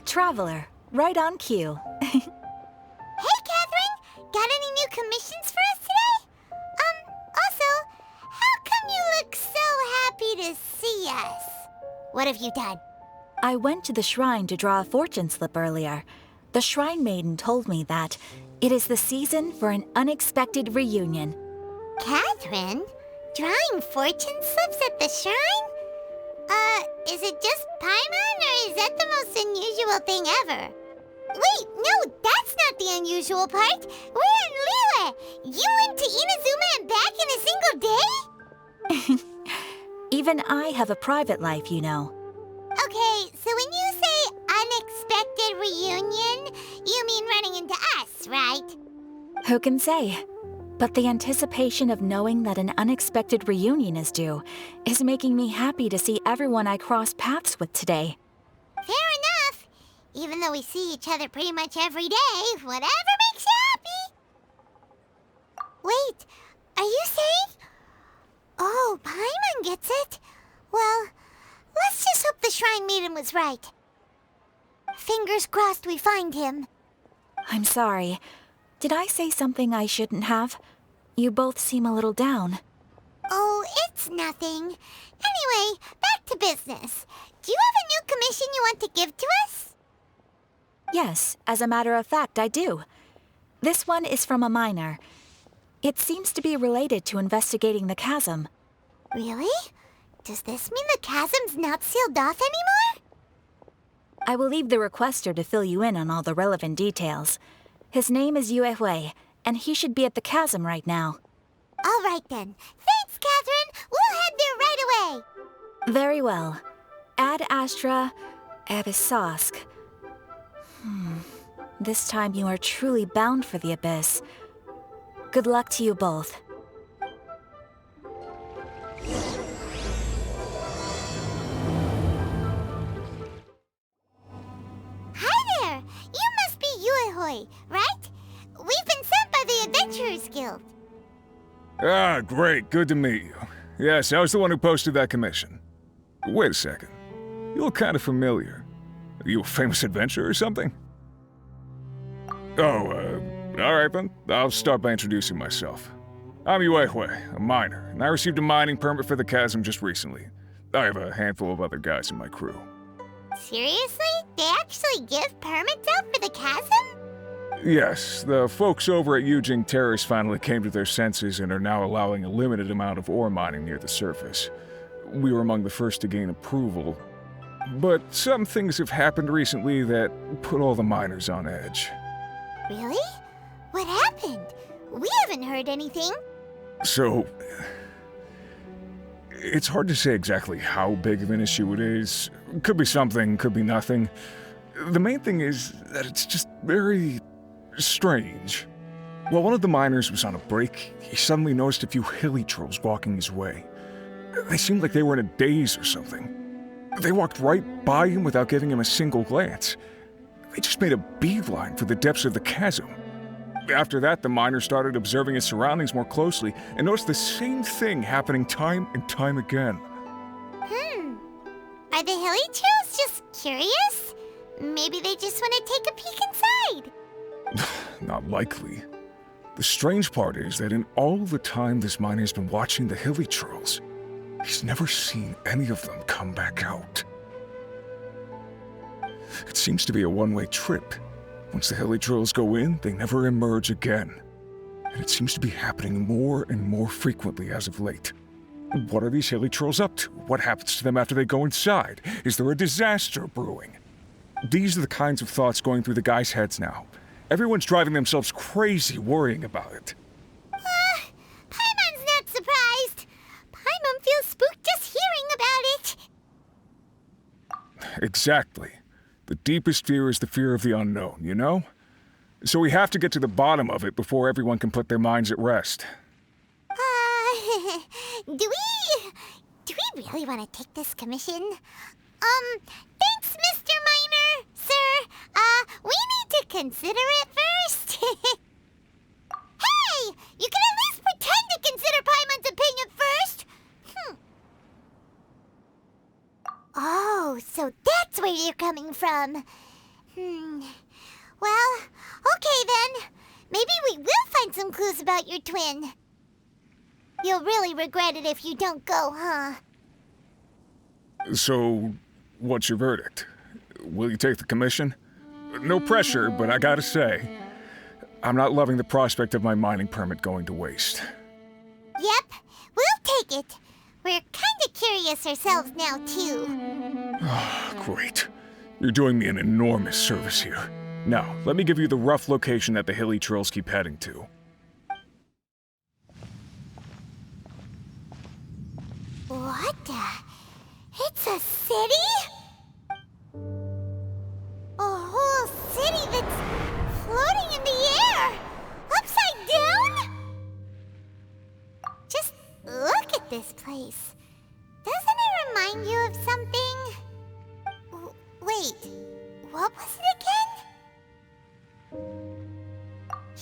Traveler. Right on cue. Hey, Catherine! Got any new commissions for us today? Also, how come you look so happy to see us? What have you done? I went to the shrine to draw a fortune slip earlier. The shrine maiden told me that it is the season for an unexpected reunion. Catherine? Drawing fortune slips at the shrine? Is it just Paimon, or is that the most unusual thing ever? Wait, no, that's not the unusual part. We're in Liyue. You went to Inazuma and back in a single day? Even I have a private life, you know. Okay, so when you say unexpected reunion, you mean running into us, right? Who can say? But the anticipation of knowing that an unexpected reunion is due is making me happy to see everyone I crossed paths with today. Fair enough. Even though we see each other pretty much every day, whatever makes you happy. Wait, are you saying? Oh, Paimon gets it. Well, let's just hope the Shrine Maiden was right. Fingers crossed we find him. I'm sorry. Did I say something I shouldn't have? You both seem a little down. Oh, it's nothing. Anyway, back to business. Do you have a new commission you want to give to us? Yes, as a matter of fact, I do. This one is from a miner. It seems to be related to investigating the chasm. Really? Does this mean the chasm's not sealed off anymore? I will leave the requester to fill you in on all the relevant details. His name is Yue Hui, and he should be at the chasm right now. All right then. Thanks, Catherine. We'll head there right away. Very well. Ad Astra Abyssosk. This time you are truly bound for the abyss. Good luck to you both. Hi there. You must be Yue Hui, right? We've been sent by the Adventurers Guild. Ah, great. Good to meet you. Yes, I was the one who posted that commission. Wait a second. You look kind of familiar. Are you a famous adventurer or something? Oh, alright then. I'll start by introducing myself. I'm Yue Hui, a miner, and I received a mining permit for the chasm just recently. I have a handful of other guys in my crew. Seriously? They actually give permits out for the chasm? Yes, the folks over at Yujing Terrace finally came to their senses and are now allowing a limited amount of ore mining near the surface. We were among the first to gain approval, but some things have happened recently that put all the miners on edge. Really? What happened? We haven't heard anything. So, it's hard to say exactly how big of an issue it is. Could be something, could be nothing. The main thing is that it's just very strange. While one of the miners was on a break, he suddenly noticed a few hilly trolls walking his way. They seemed like they were in a daze or something. They walked right by him without giving him a single glance. They just made a beeline for the depths of the chasm. After that, the miner started observing his surroundings more closely and noticed the same thing happening time and time again. Are the hilly trolls just curious? Maybe they just want to take a peek inside. Not likely. The strange part is that in all the time this miner's been watching the hilly trolls, he's never seen any of them come back out. It seems to be a one-way trip. Once the hilly trolls go in, they never emerge again. And it seems to be happening more and more frequently as of late. What are these hilly trolls up to? What happens to them after they go inside? Is there a disaster brewing? These are the kinds of thoughts going through the guys' heads now. Everyone's driving themselves crazy worrying about it. Paimon's not surprised. Paimon feels spooked just hearing about it. Exactly. The deepest fear is the fear of the unknown, you know? So we have to get to the bottom of it before everyone can put their minds at rest. Do we really want to take this commission? Thanks, Mr. Miner, sir. We need to consider it first. Hey! You can at least pretend to consider Paimon's opinion first! Oh, so that's where you're coming from. Well, okay then. Maybe we will find some clues about your twin. You'll really regret it if you don't go, huh? So, what's your verdict? Will you take the commission? No pressure, but I gotta say, I'm not loving the prospect of my mining permit going to waste. Yep, we'll take it. We're kinda curious ourselves now, too. Great. You're doing me an enormous service here. Now, let me give you the rough location that the hilly trails keep heading to. What the? It's a city? A whole city that's floating in the air! Upside down? Just look at this place. Doesn't it remind you of something? Wait, what was it again?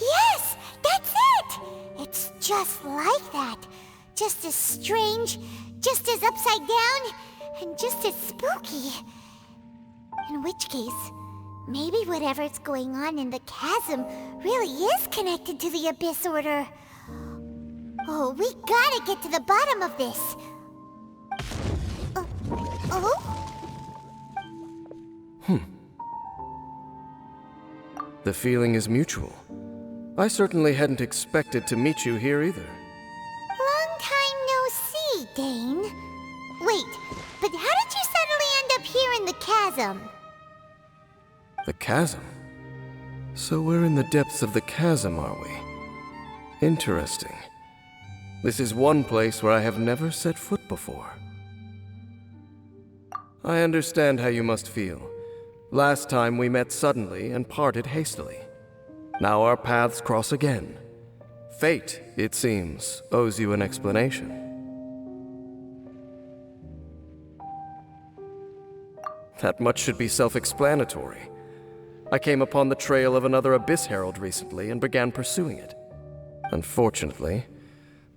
Yes, that's it! It's just like that. Just as strange, just as upside down, and just as spooky. In which case, maybe whatever's going on in the chasm really is connected to the Abyss Order. Oh, we gotta get to the bottom of this. The feeling is mutual. I certainly hadn't expected to meet you here either. Long time no see, Dane. Wait, but how did you suddenly end up here in the chasm? The chasm? So we're in the depths of the chasm, are we? Interesting. This is one place where I have never set foot before. I understand how you must feel. Last time we met suddenly and parted hastily. Now our paths cross again. Fate, it seems, owes you an explanation. That much should be self-explanatory. I came upon the trail of another Abyss Herald recently and began pursuing it. Unfortunately,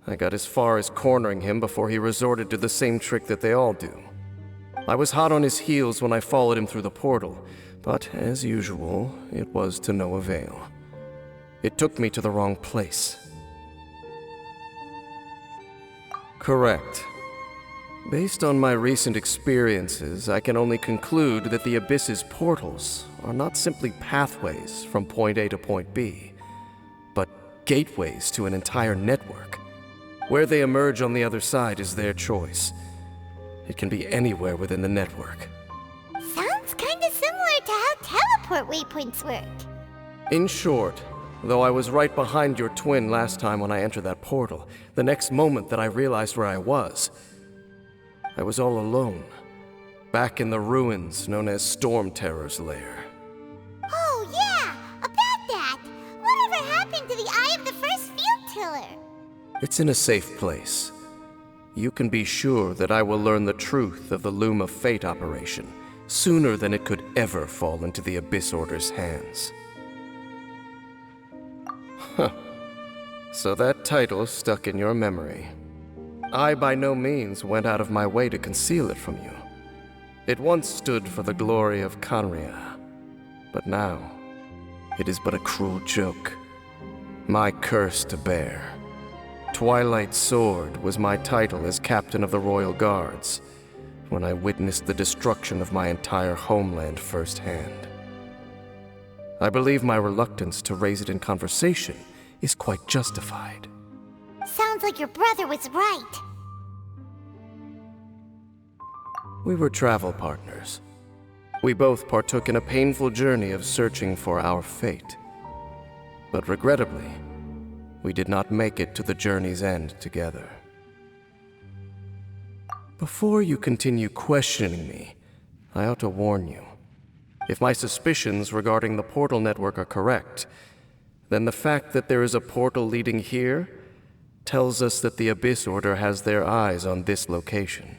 I got as far as cornering him before he resorted to the same trick that they all do. I was hot on his heels when I followed him through the portal, but as usual, it was to no avail. It took me to the wrong place. Correct. Based on my recent experiences, I can only conclude that the Abyss's portals are not simply pathways from point A to point B, but gateways to an entire network. Where they emerge on the other side is their choice. It can be anywhere within the network. Sounds kinda similar to how teleport waypoints work. In short, though I was right behind your twin last time when I entered that portal, the next moment that I realized where I was all alone, back in the ruins known as Storm Terror's lair. Oh yeah, about that! Whatever happened to the Eye of the First Field Tiller? It's in a safe place. You can be sure that I will learn the truth of the Loom of Fate operation sooner than it could ever fall into the Abyss Order's hands. Huh. So that title stuck in your memory. I by no means went out of my way to conceal it from you. It once stood for the glory of Canria, but now it is but a cruel joke. My curse to bear. Twilight Sword was my title as captain of the Royal Guards when I witnessed the destruction of my entire homeland firsthand. I believe my reluctance to raise it in conversation is quite justified. Sounds like your brother was right. We were travel partners. We both partook in a painful journey of searching for our fate. But regrettably, we did not make it to the journey's end together. Before you continue questioning me, I ought to warn you. If my suspicions regarding the portal network are correct, then the fact that there is a portal leading here tells us that the Abyss Order has their eyes on this location.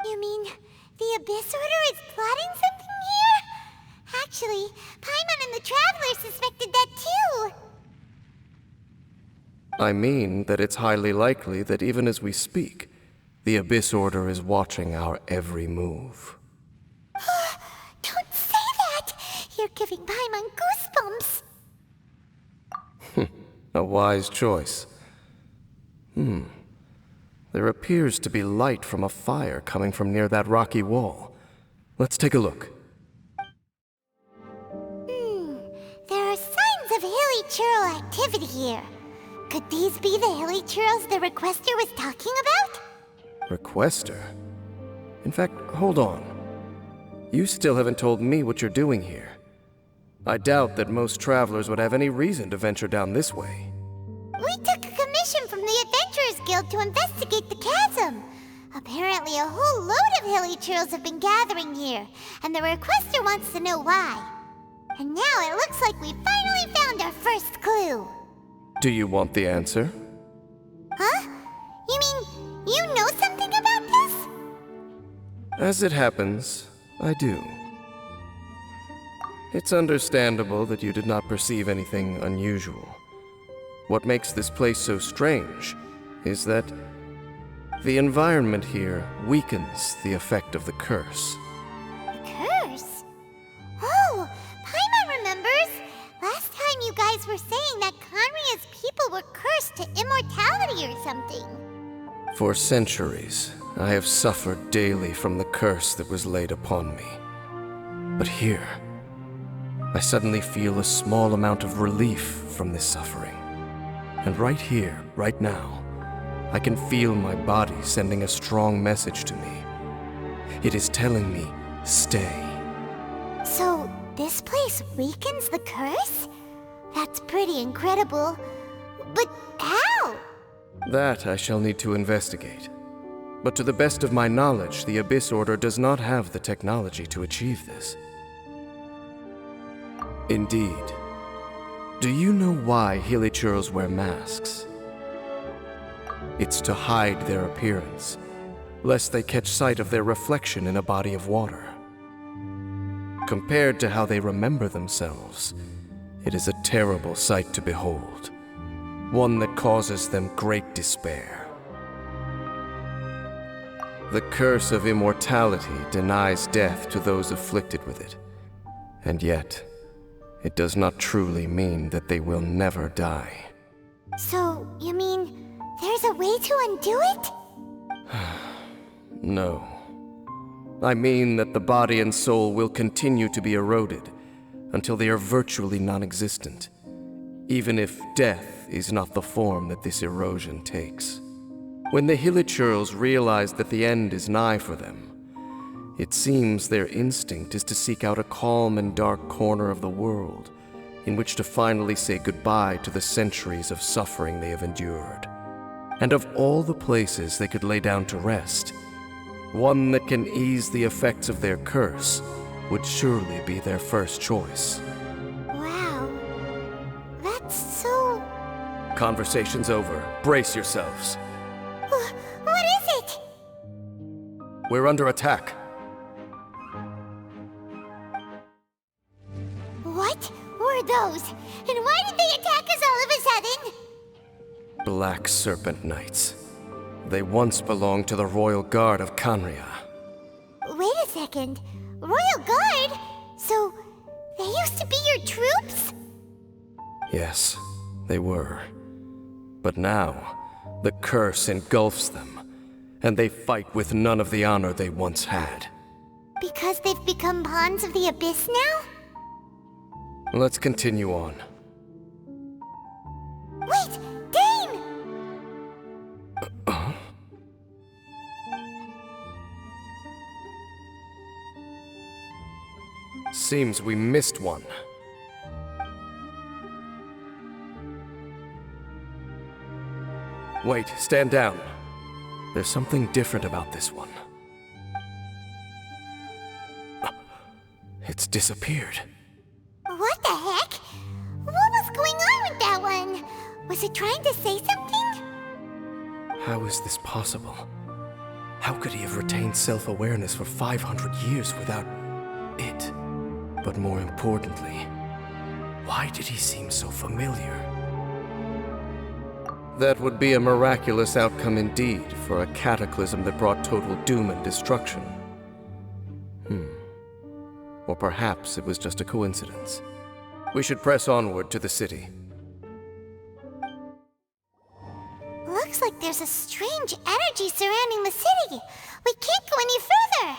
You mean the Abyss Order is plotting something here? Actually, Paimon and the Traveler suspected that too. I mean that it's highly likely that even as we speak, the Abyss Order is watching our every move. Don't say that! You're giving Paimon goosebumps. A wise choice. There appears to be light from a fire coming from near that rocky wall. Let's take a look. There are signs of hilly churl activity here. Could these be the hilly churls the Requester was talking about? Requester? In fact, hold on. You still haven't told me what you're doing here. I doubt that most travelers would have any reason to venture down this way. We took a commission from the Adventurers Guild to investigate the chasm. Apparently a whole load of hilly churls have been gathering here, and the Requester wants to know why. And now it looks like we finally found our first clue. Do you want the answer? Huh? You mean you know something about this? As it happens, I do. It's understandable that you did not perceive anything unusual. What makes this place so strange is that the environment here weakens the effect of the curse. A curse? Oh, Paimon remembers. Last time you guys were saying that Conria's people were cursed to immortality or something. For centuries, I have suffered daily from the curse that was laid upon me. But here, I suddenly feel a small amount of relief from this suffering. And right here, right now, I can feel my body sending a strong message to me. It is telling me, stay. So, this place weakens the curse? That's pretty incredible. But how? That I shall need to investigate. But to the best of my knowledge, the Abyss Order does not have the technology to achieve this. Indeed. Do you know why Hilichurls wear masks? It's to hide their appearance, lest they catch sight of their reflection in a body of water. Compared to how they remember themselves, it is a terrible sight to behold, one that causes them great despair. The curse of immortality denies death to those afflicted with it, and yet, it does not truly mean that they will never die. So, you mean there's a way to undo it? No. I mean that the body and soul will continue to be eroded until they are virtually non-existent, even if death is not the form that this erosion takes. When the Hilichurls realize that the end is nigh for them, it seems their instinct is to seek out a calm and dark corner of the world in which to finally say goodbye to the centuries of suffering they have endured. And of all the places they could lay down to rest, one that can ease the effects of their curse would surely be their first choice. Wow. That's so... Conversation's over. Brace yourselves. What is it? We're under attack. What were those? And why did they attack us all of a sudden? Black Serpent Knights. They once belonged to the Royal Guard of Canria. Wait a second. Royal Guard? So, they used to be your troops? Yes, they were. But now, the curse engulfs them, and they fight with none of the honor they once had. Because they've become pawns of the Abyss now? Let's continue on. Wait! Dane! Seems we missed one. Wait, stand down. There's something different about this one. It's disappeared. What the heck? What was going on with that one? Was it trying to say something? How is this possible? How could he have retained self-awareness for 500 years without it? But more importantly, why did he seem so familiar? That would be a miraculous outcome indeed for a cataclysm that brought total doom and destruction. Or perhaps it was just a coincidence. We should press onward to the city. Looks like there's a strange energy surrounding the city. We can't go any further.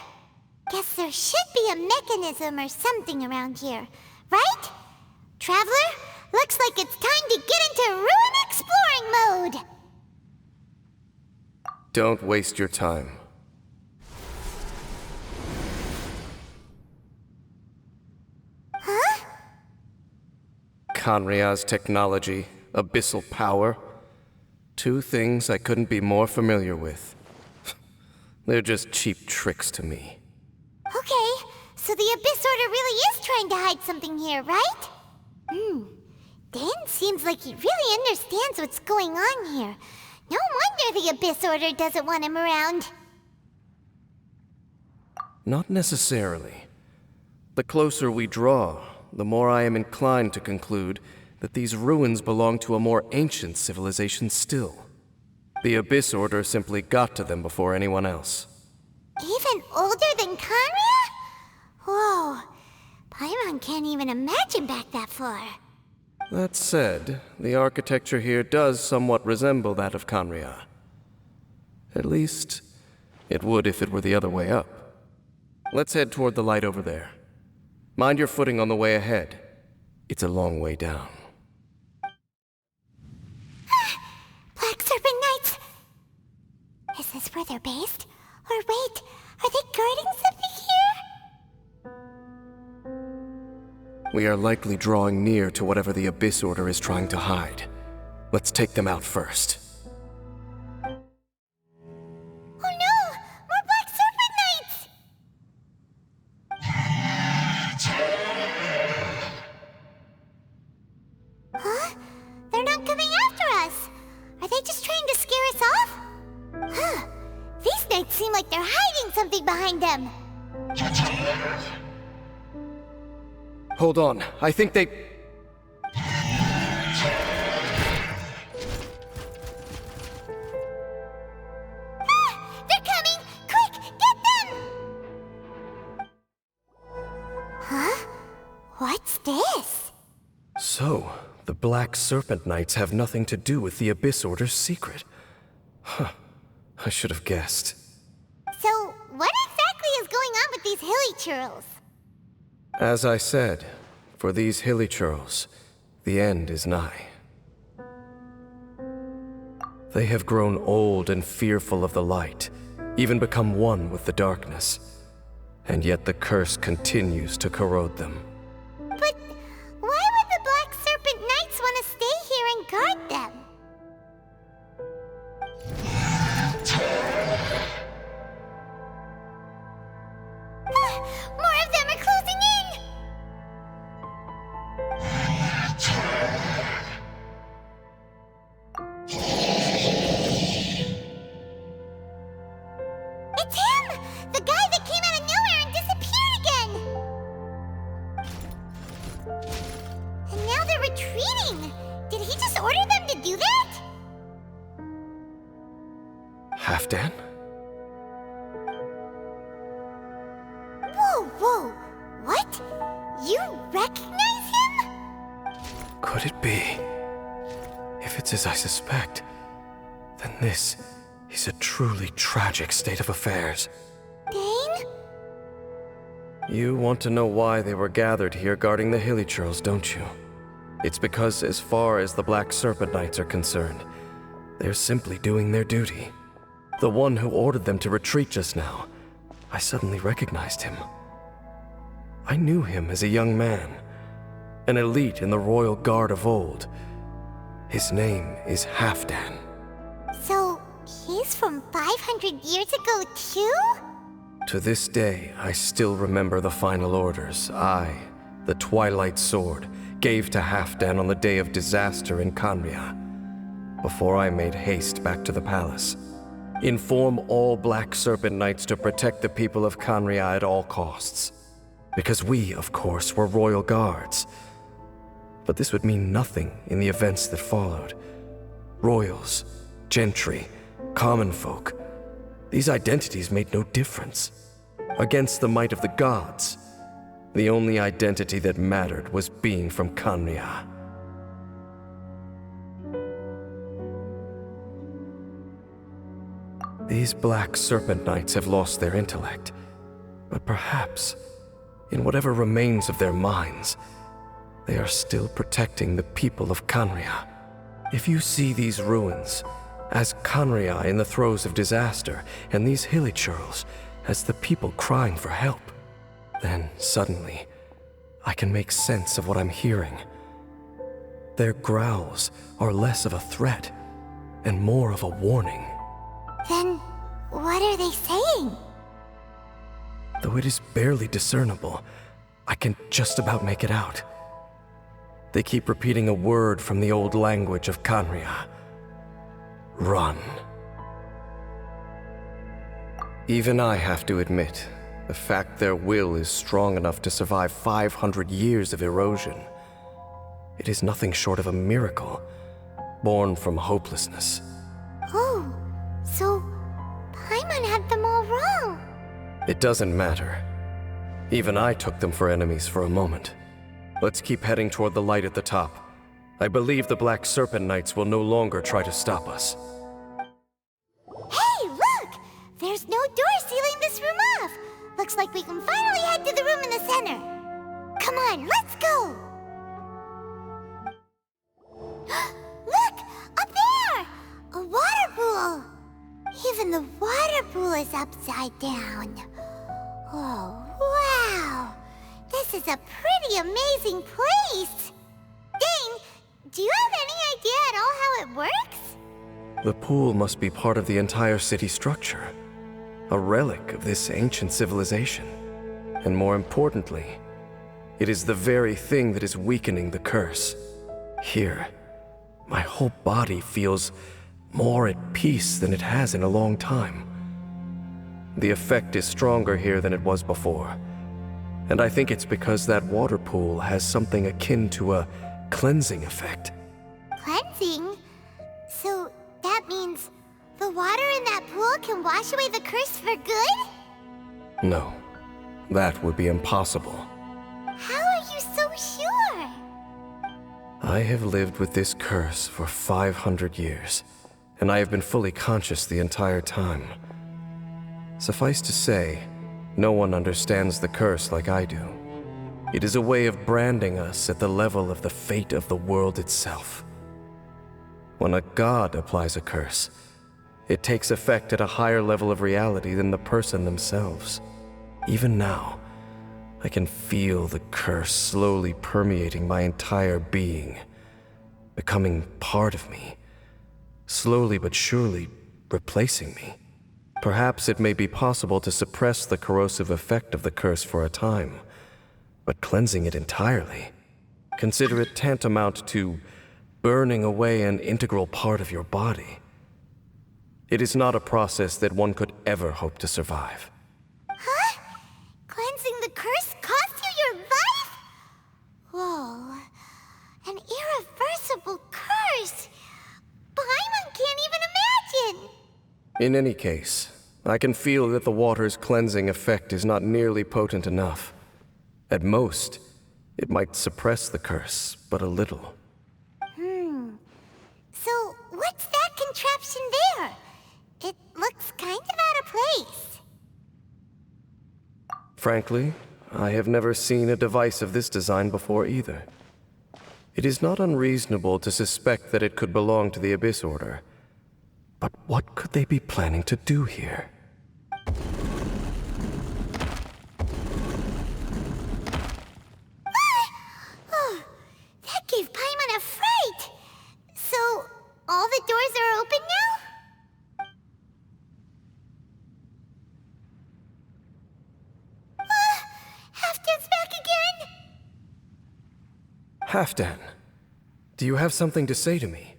Guess there should be a mechanism or something around here, right? Traveler, looks like it's time to get into ruin exploring mode. Don't waste your time. Huh? Kanria's technology, abyssal power. Two things I couldn't be more familiar with. They're just cheap tricks to me. Okay, so the Abyss Order really is trying to hide something here, right? Dan seems like he really understands what's going on here. No wonder the Abyss Order doesn't want him around. Not necessarily. The closer we draw, the more I am inclined to conclude that these ruins belong to a more ancient civilization still. The Abyss Order simply got to them before anyone else. Even older than Kanria? Whoa, Paimon can't even imagine back that far. That said, the architecture here does somewhat resemble that of Kanria. At least, it would if it were the other way up. Let's head toward the light over there. Mind your footing on the way ahead. It's a long way down. Black Serpent Knights! Is this where they're based? Or wait, are they guarding something here? We are likely drawing near to whatever the Abyss Order is trying to hide. Let's take them out first. Oh no! More Black Serpent Knights! Huh? They're not coming after us! Are they just trying to scare us off? Huh. These knights seem like they're hiding something behind them. Hold on, I think they... They're coming! Quick, get them! Huh? What's this? So, the Black Serpent Knights have nothing to do with the Abyss Order's secret. Huh. I should have guessed. So, what exactly is going on with these hilly churls? As I said, for these hilly churls, the end is nigh. They have grown old and fearful of the light, even become one with the darkness. And yet the curse continues to corrode them. But why would the Black Serpent Knights want to stay here and guard them? More of them are closing in! It's him! The guy that came out of nowhere and disappeared again! And now they're retreating! Did he just order them to do that? Halfdan? Whoa! What? You recognize him? Could it be? If it's as I suspect, then this is a truly tragic state of affairs. Dane? You want to know why they were gathered here guarding the hilly churls, don't you? It's because as far as the Black Serpent Knights are concerned, they're simply doing their duty. The one who ordered them to retreat just now, I suddenly recognized him. I knew him as a young man, an elite in the royal guard of old. His name is Halfdan. So, he's from 500 years ago too? To this day, I still remember the final orders I, the Twilight Sword, gave to Halfdan on the day of disaster in Kanria, before I made haste back to the palace. Inform all Black Serpent Knights to protect the people of Kanria at all costs. Because we, of course, were royal guards. But this would mean nothing in the events that followed. Royals, gentry, common folk, these identities made no difference. Against the might of the gods, The only identity that mattered was being from Khanria. These Black Serpent Knights have lost their intellect, but perhaps, in whatever remains of their minds, they are still protecting the people of Khanria. If you see these ruins as Khanria in the throes of disaster, and these hilichurls as the people crying for help, then suddenly I can make sense of what I'm hearing. Their growls are less of a threat and more of a warning. Then, what are they saying? Though it is barely discernible, I can just about make it out. They keep repeating a word from the old language of Khanria. Run. Even I have to admit, the fact their will is strong enough to survive 500 years of erosion, it is nothing short of a miracle, born from hopelessness. Oh, so Paimon had them all wrong. It doesn't matter. Even I took them for enemies for a moment. Let's keep heading toward the light at the top. I believe the Black Serpent Knights will no longer try to stop us. Hey, look! There's no door sealing this room off. Looks like we can finally head to the room in the center. Come on, let's go! Look! Up there! A water pool! Even the water pool is upside down. Oh, wow! This is a pretty amazing place! Dane, do you have any idea at all how it works? The pool must be part of the entire city structure, a relic of this ancient civilization. And more importantly, it is the very thing that is weakening the curse. Here, my whole body feels more at peace than it has in a long time. The effect is stronger here than it was before, and I think it's because that water pool has something akin to a cleansing effect. Cleansing? So that means the water in that pool can wash away the curse for good? No, that would be impossible. How are you so sure? I have lived with this curse for 500 years, and I have been fully conscious the entire time. Suffice to say, no one understands the curse like I do. It is a way of branding us at the level of the fate of the world itself. When a god applies a curse, it takes effect at a higher level of reality than the person themselves. Even now, I can feel the curse slowly permeating my entire being, becoming part of me, slowly but surely replacing me. Perhaps it may be possible to suppress the corrosive effect of the curse for a time, but cleansing it entirely, consider it tantamount to burning away an integral part of your body. It is not a process that one could ever hope to survive. Huh? Cleansing the curse cost you your life? Whoa. An irreversible curse. Paimon can't even imagine. In any case, I can feel that the water's cleansing effect is not nearly potent enough. At most, it might suppress the curse, but a little. So, what's that contraption there? It looks kind of out of place. Frankly, I have never seen a device of this design before either. It is not unreasonable to suspect that it could belong to the Abyss Order. But what could they be planning to do here? Oh, that gave Paimon a fright. So, all the doors are open now? Halfdan's back again? Halfdan, do you have something to say to me?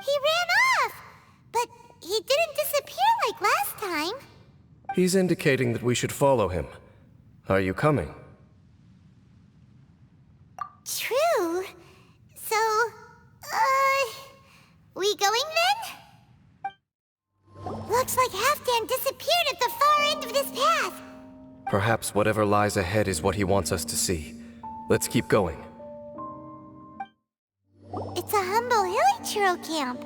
He ran off, but he didn't disappear like last time. He's indicating that we should follow him. Are you coming? True. So, we going then? stand disappeared at the far end of this path. Perhaps whatever lies ahead is what he wants us to see. Let's keep going. It's a humble hilichurl camp.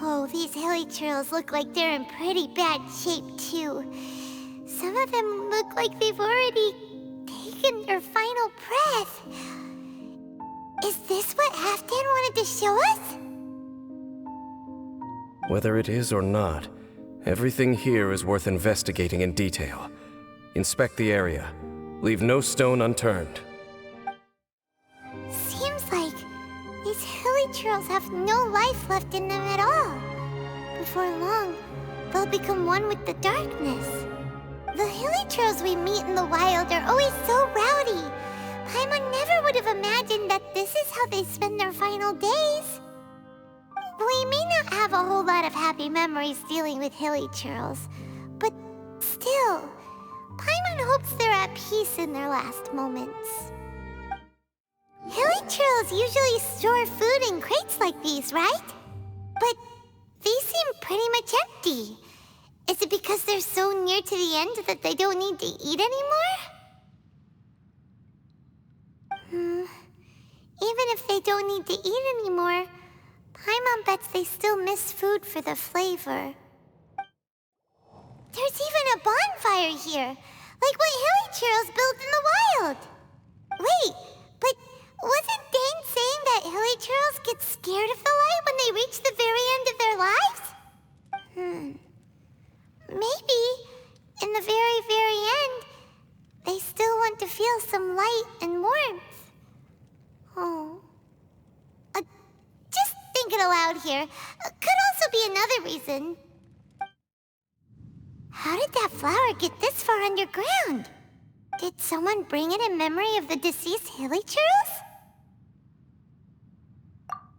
Oh, these hilichurls look like they're in pretty bad shape, too. Some of them look like they've already taken their final breath. Is this what Halfdan wanted to show us? Whether it is or not, everything here is worth investigating in detail. Inspect the area. Leave no stone unturned. Seems like these hilichurls have no life left in them at all. Before long, they'll become one with the darkness. The hilichurls we meet in the wild are always so rowdy. Paimon never would have imagined that this is how they spend their final days. We may not have a whole lot of happy memories dealing with hilichurls, but still, Paimon hopes they're at peace in their last moments. Hilichurls usually store food in crates like these, right? But these seem pretty much empty. Is it because they're so near to the end that they don't need to eat anymore? Even if they don't need to eat anymore, Paimon bets they still miss food for the flavor. There's even a bonfire here, like what hilichurls build in the wild. Wait, but wasn't Dane saying that hilichurls get scared of the light when they reach the very end of their lives? Maybe, in the very, very end, they still want to feel some light and warmth. Oh. Just thinking aloud here. Could also be another reason. How did that flower get this far underground? Did someone bring it in memory of the deceased hilichurls?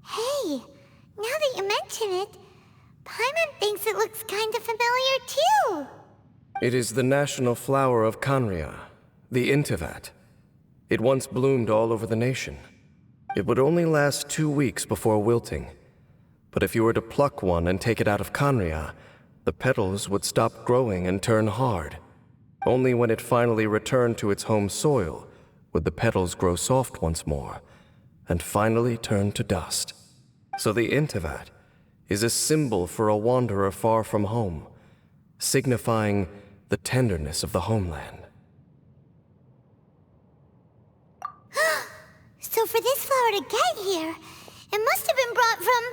Hey, now that you mention it, Paimon thinks it looks kind of familiar too. It is the national flower of Canria, the Intivat. It once bloomed all over the nation. It would only last 2 weeks before wilting. But if you were to pluck one and take it out of Canria, the petals would stop growing and turn hard. Only when it finally returned to its home soil would the petals grow soft once more, and finally turn to dust. So the Intivat is a symbol for a wanderer far from home, signifying the tenderness of the homeland. So for this flower to get here, it must have been brought from...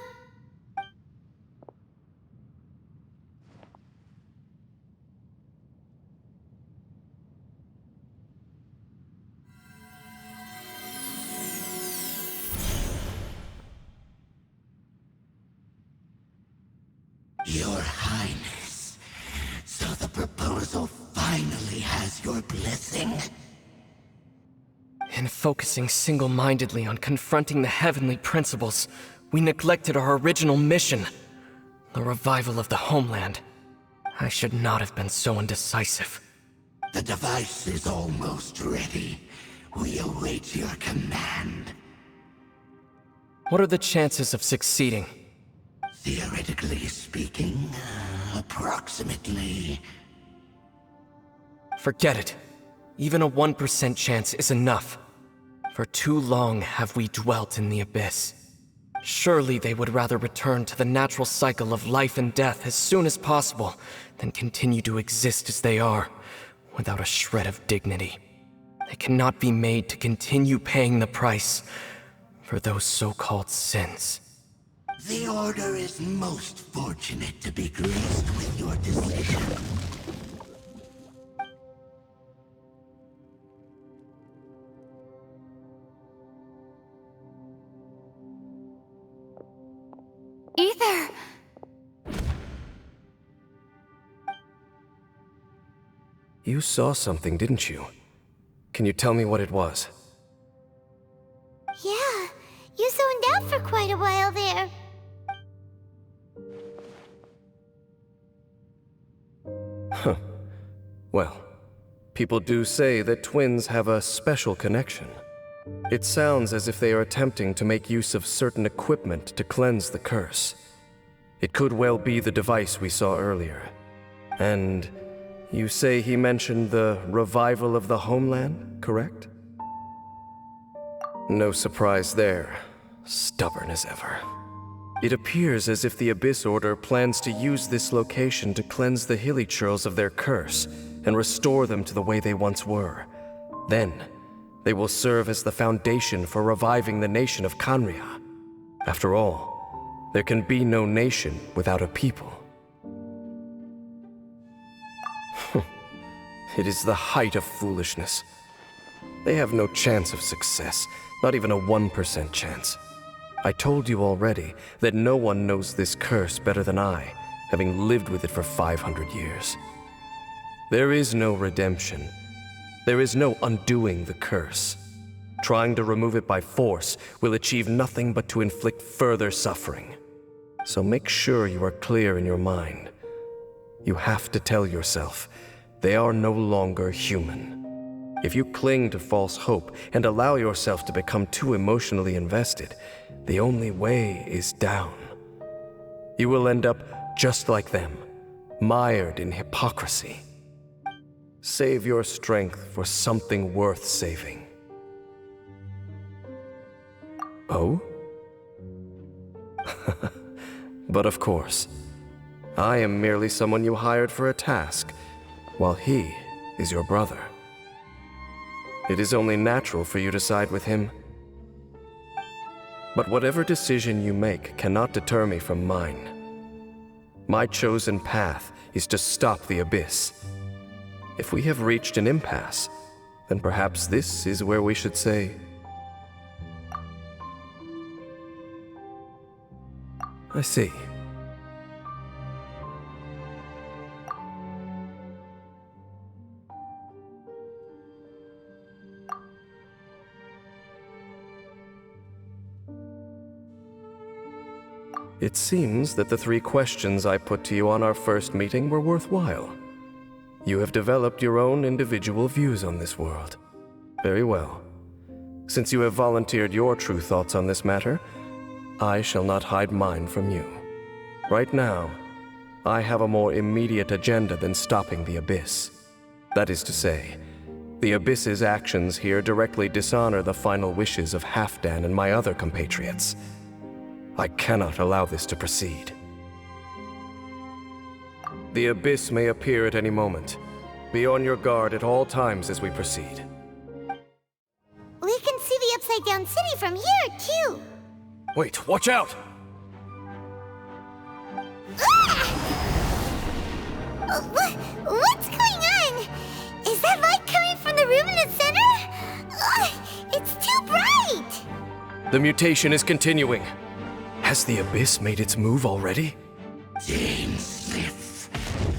Your Highness, so the proposal finally has your blessing? In focusing single-mindedly on confronting the heavenly principles, we neglected our original mission, the revival of the homeland. I should not have been so indecisive. The device is almost ready. We await your command. What are the chances of succeeding? Theoretically speaking, approximately. Forget it. Even a 1% chance is enough. For too long have we dwelt in the abyss. Surely they would rather return to the natural cycle of life and death as soon as possible than continue to exist as they are, without a shred of dignity. They cannot be made to continue paying the price for those so-called sins. The Order is most fortunate to be graced with your decision. Ether! You saw something, didn't you? Can you tell me what it was? Yeah, you zoned out for quite a while there. Huh. Well, people do say that twins have a special connection. It sounds as if they are attempting to make use of certain equipment to cleanse the curse. It could well be the device we saw earlier. And you say he mentioned the revival of the homeland, correct? No surprise there. Stubborn as ever. It appears as if the Abyss Order plans to use this location to cleanse the Hilichurls of their curse and restore them to the way they once were. Then, they will serve as the foundation for reviving the nation of Khaenri'ah. After all, there can be no nation without a people. It is the height of foolishness. They have no chance of success, not even a 1% chance. I told you already that no one knows this curse better than I, having lived with it for 500 years. There is no redemption. There is no undoing the curse. Trying to remove it by force will achieve nothing but to inflict further suffering. So make sure you are clear in your mind. You have to tell yourself, they are no longer human. If you cling to false hope and allow yourself to become too emotionally invested, the only way is down. You will end up just like them, mired in hypocrisy. Save your strength for something worth saving. Oh? But of course, I am merely someone you hired for a task, while he is your brother. It is only natural for you to side with him. But whatever decision you make cannot deter me from mine. My chosen path is to stop the Abyss. If we have reached an impasse, then perhaps this is where we should say... I see. It seems that the 3 questions I put to you on our first meeting were worthwhile. You have developed your own individual views on this world. Very well. Since you have volunteered your true thoughts on this matter, I shall not hide mine from you. Right now, I have a more immediate agenda than stopping the Abyss. That is to say, the Abyss's actions here directly dishonor the final wishes of Halfdan and my other compatriots. I cannot allow this to proceed. The Abyss may appear at any moment. Be on your guard at all times as we proceed. We can see the Upside Down City from here, too. Wait, watch out! What's going on? Is that light coming from the room in the center? It's too bright! The mutation is continuing. Has the Abyss made its move already? Dainsliff,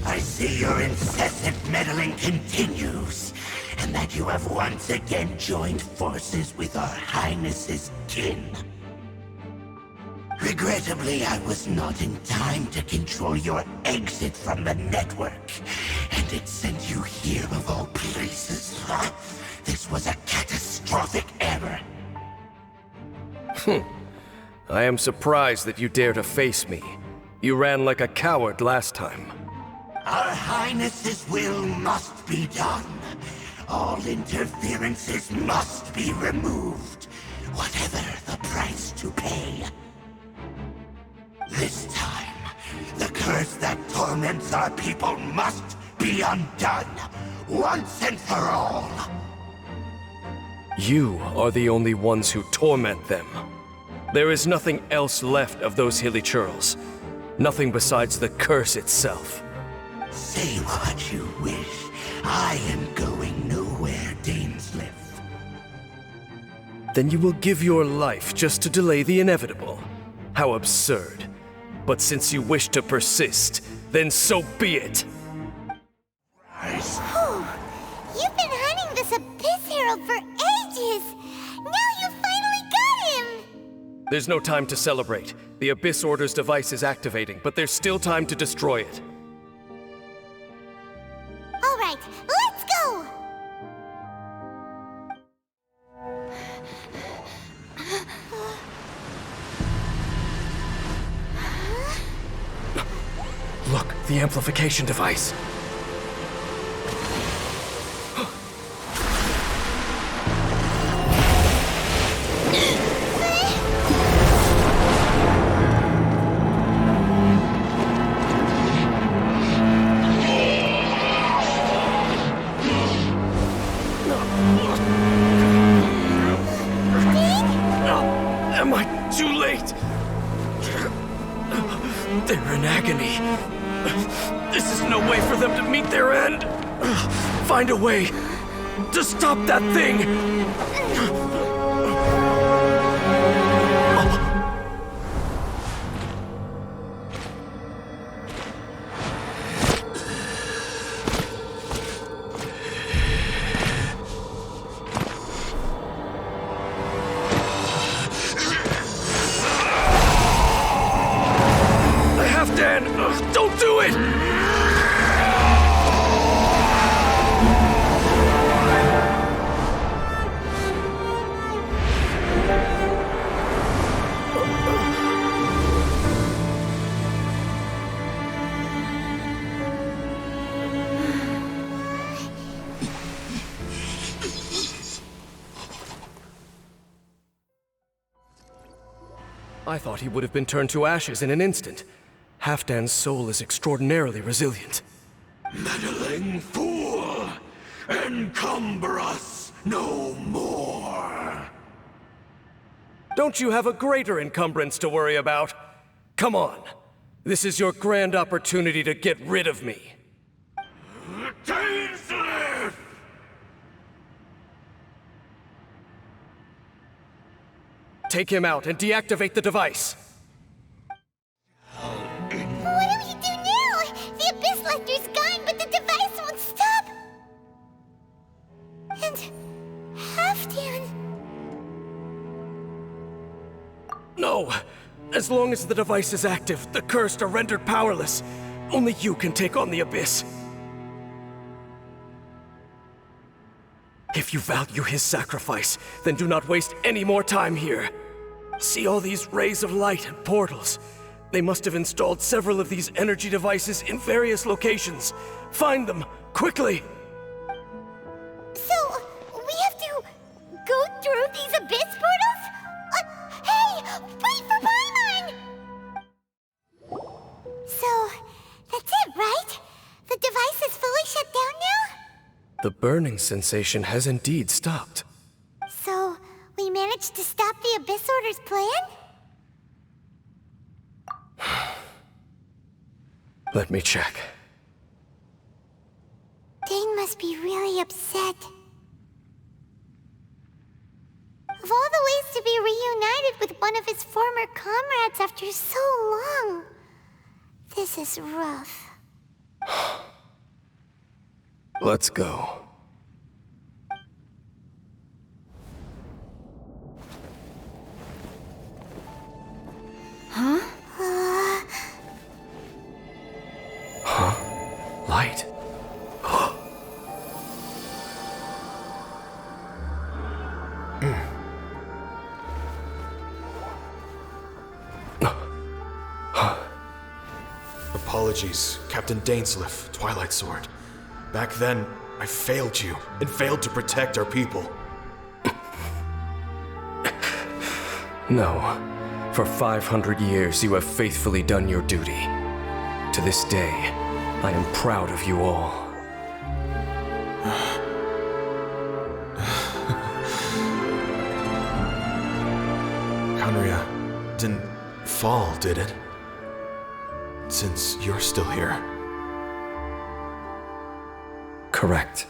I see your incessant meddling continues, and that you have once again joined forces with our Highness's kin. Regrettably, I was not in time to control your exit from the network, and it sent you here of all places. This was a catastrophic error. I am surprised that you dare to face me. You ran like a coward last time. Our Highness's will must be done. All interferences must be removed, whatever the price to pay. This time, the curse that torments our people must be undone, once and for all. You are the only ones who torment them. There is nothing else left of those Hilichurls. Nothing besides the curse itself. Say what you wish. I am going nowhere, Dainsliff. Then you will give your life just to delay the inevitable. How absurd. But since you wish to persist, then so be it. You've been hunting this Abyss Herald for ages! Now you finally got him! There's no time to celebrate. The Abyss Order's device is activating, but there's still time to destroy it. All right, let's go! Look, the amplification device. for them to meet their end. Find a way to stop that thing! Don't do it! I thought he would have been turned to ashes in an instant. Halfdan's soul is extraordinarily resilient. Meddling fool! Encumber us no more! Don't you have a greater encumbrance to worry about? Come on. This is your grand opportunity to get rid of me. Dainsleif! Take him out and deactivate the device. What do we do now? The Abyss Lecter's gone, but the device won't stop. And Halfdan. No! As long as the device is active, the cursed are rendered powerless. Only you can take on the Abyss. If you value his sacrifice, then do not waste any more time here. See all these rays of light and portals? They must have installed several of these energy devices in various locations. Find them, quickly! So, we have to go through these Abyss portals? Hey! Wait for Paimon! So, that's it, right? The device is fully shut down now? The burning sensation has indeed stopped. So, we managed to stop the Abyss Order's plan? Let me check. Dane must be really upset. Of all the ways to be reunited with one of his former comrades after so long, this is rough. Let's go. Huh? Light. Apologies, Captain Dainsleif, Twilight Sword. Back then, I failed you, and failed to protect our people. No. For 500 years, you have faithfully done your duty. To this day, I am proud of you all. Conria didn't fall, did it? Since you're still here. Correct.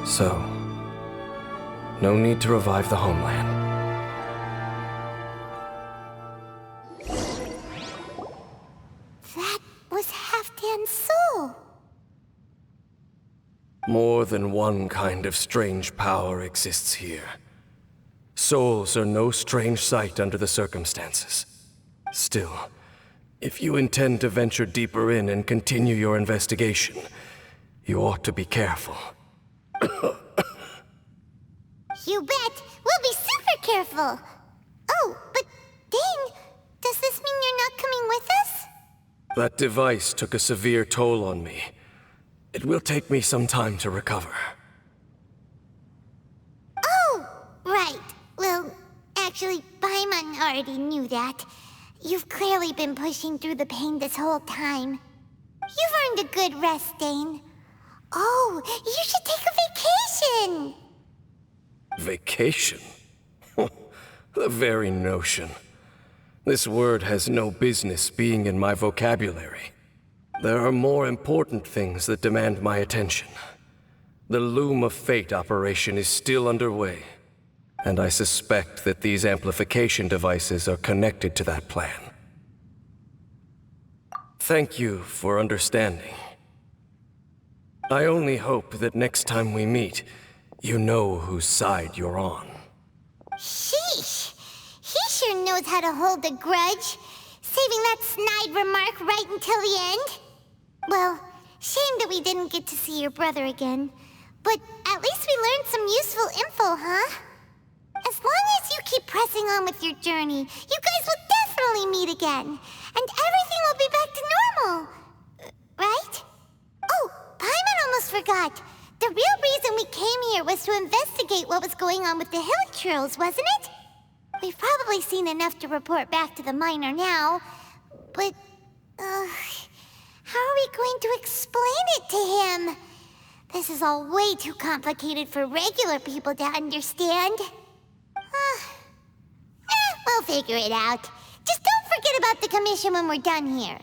So, no need to revive the homeland. That was Halfdan's soul. More than one kind of strange power exists here. Souls are no strange sight under the circumstances. Still, if you intend to venture deeper in and continue your investigation, you ought to be careful. You bet. We'll be super careful. Oh, but Dane, does this mean you're not coming with us? That device took a severe toll on me. It will take me some time to recover. Oh, right. Well, actually, Paimon already knew that. You've clearly been pushing through the pain this whole time. You've earned a good rest, Dane. Oh, you should take a vacation! Vacation? The very notion. This word has no business being in my vocabulary. There are more important things that demand my attention. The Loom of Fate operation is still underway, and I suspect that these amplification devices are connected to that plan. Thank you for understanding. I only hope that next time we meet, you know whose side you're on. Sheesh! He sure knows how to hold a grudge, saving that snide remark right until the end. Well, shame that we didn't get to see your brother again. But at least we learned some useful info, huh? As long as you keep pressing on with your journey, you guys will definitely meet again. And everything will be back to normal. Right? Oh, Paimon almost forgot. The real reason we came here was to investigate what was going on with the Hilichurls, wasn't it? We've probably seen enough to report back to the miner now. But, how are we going to explain it to him? This is all way too complicated for regular people to understand. We'll figure it out. Just don't forget about the commission when we're done here.